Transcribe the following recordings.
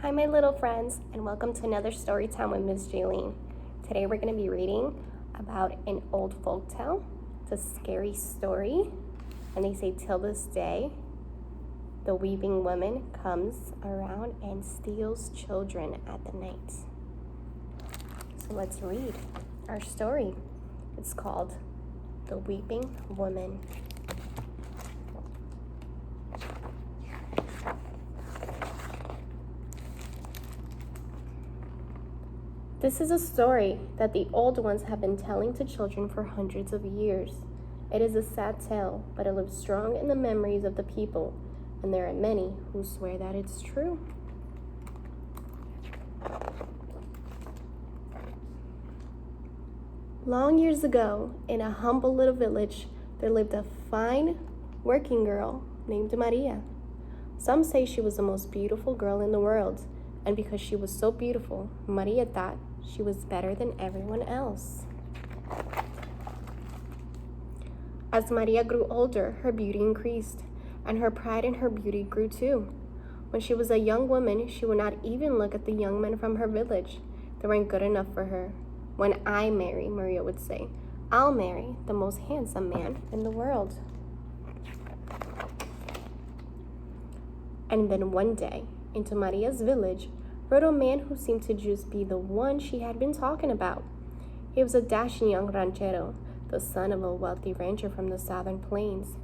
Hi, my little friends, and welcome to another story time with Miss Jaylene. Today we're going to be reading about an old folk tale. It's a scary story, and they say till this day, the weeping woman comes around and steals children at the night. So let's read our story. It's called The Weeping Woman. This is a story that the old ones have been telling to children for hundreds of years. It is a sad tale, but it lives strong in the memories of the people, and there are many who swear that it's true. Long years ago, in a humble little village, there lived a fine working girl named Maria. Some say she was the most beautiful girl in the world, and because she was so beautiful, Maria thought she was better than everyone else. As Maria grew older, her beauty increased, and her pride in her beauty grew too. When she was a young woman, she would not even look at the young men from her village. They weren't good enough for her. When I marry, Maria would say, I'll marry the most handsome man in the world. And then one day, into Maria's village, rode a man who seemed to just be the one she had been talking about. He was a dashing young ranchero, the son of a wealthy rancher from the southern plains.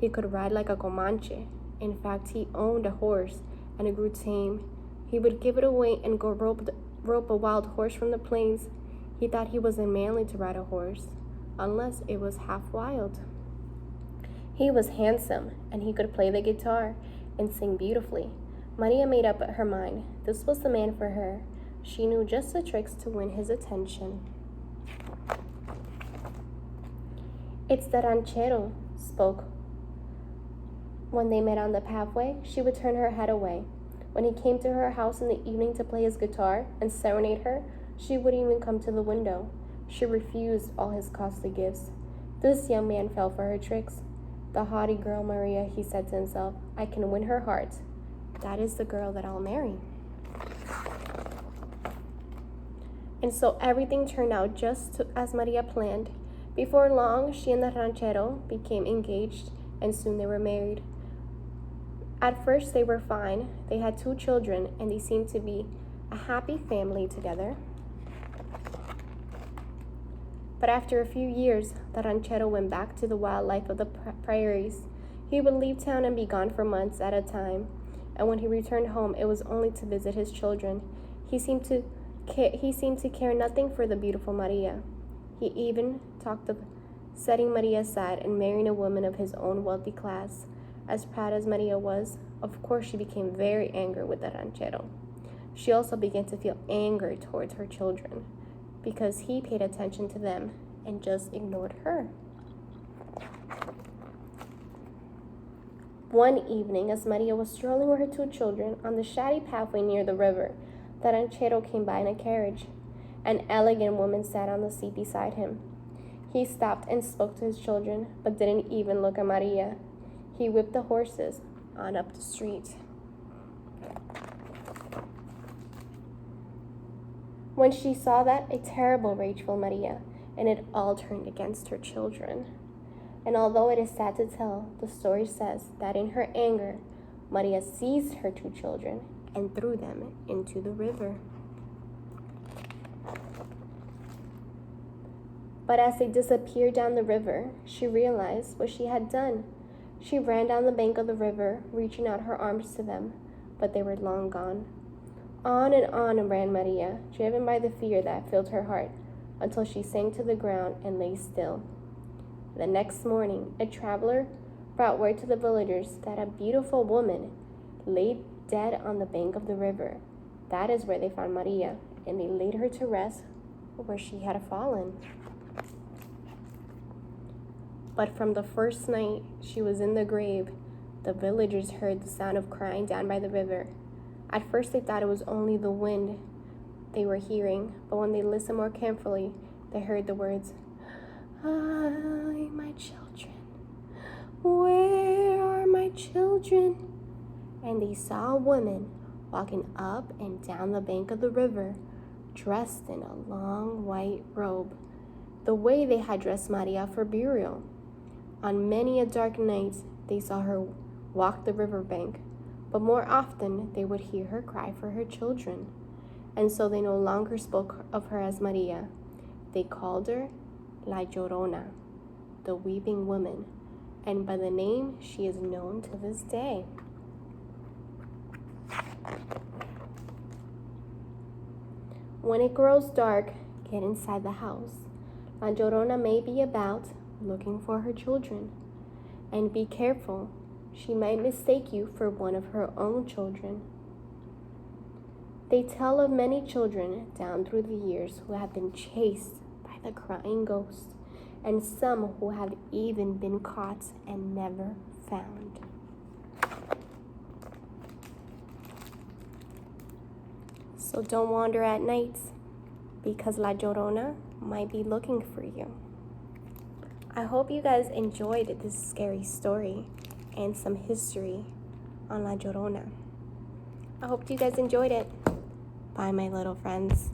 He could ride like a comanche. In fact, he owned a horse, and it grew tame. He would give it away and go rope a wild horse from the plains. He thought he wasn't manly to ride a horse, unless it was half wild. He was handsome, and he could play the guitar and sing beautifully. Maria made up her mind. This was the man for her. She knew just the tricks to win his attention. It's the ranchero, spoke. When they met on the pathway, she would turn her head away. When he came to her house in the evening to play his guitar and serenade her, she wouldn't even come to the window. She refused all his costly gifts. This young man fell for her tricks. The haughty girl Maria, he said to himself, I can win her heart. That is the girl that I'll marry. And so everything turned out just as Maria planned. Before long, she and the ranchero became engaged, and soon they were married. At first, they were fine. They had 2 children, and they seemed to be a happy family together. But after a few years, the ranchero went back to the wild life of the prairies. He would leave town and be gone for months at a time. And when he returned home, it was only to visit his children. He seemed to care nothing for the beautiful Maria. He even talked of setting Maria aside and marrying a woman of his own wealthy class. As proud as Maria was, of course she became very angry with the ranchero. She also began to feel anger towards her children because he paid attention to them and just ignored her. One evening, as Maria was strolling with her 2 children on the shady pathway near the river, the ranchero came by in a carriage. An elegant woman sat on the seat beside him. He stopped and spoke to his children, but didn't even look at Maria. He whipped the horses on up the street. When she saw that, a terrible rage filled Maria, and it all turned against her children. And although it is sad to tell, the story says that in her anger, Maria seized her 2 children and threw them into the river. But as they disappeared down the river, she realized what she had done. She ran down the bank of the river, reaching out her arms to them, but they were long gone. On and on ran Maria, driven by the fear that filled her heart, until she sank to the ground and lay still. The next morning, a traveler brought word to the villagers that a beautiful woman lay dead on the bank of the river. That is where they found Maria, and they laid her to rest where she had fallen. But from the first night she was in the grave, the villagers heard the sound of crying down by the river. At first they thought it was only the wind they were hearing, but when they listened more carefully, they heard the words, "Ay, my children, where are my children?" And they saw a woman walking up and down the bank of the river, dressed in a long white robe, the way they had dressed Maria for burial. On many a dark night, they saw her walk the riverbank, but more often they would hear her cry for her children. And so they no longer spoke of her as Maria. They called her La Llorona, the weeping woman, and by the name she is known to this day. When it grows dark, get inside the house. La Llorona may be about, looking for her children. And be careful, she might mistake you for one of her own children. They tell of many children down through the years who have been chased by the crying ghost, and some who have even been caught and never found. So don't wander at night, because La Llorona might be looking for you. I hope you guys enjoyed this scary story and some history on La Llorona. I hope you guys enjoyed it. Bye, my little friends.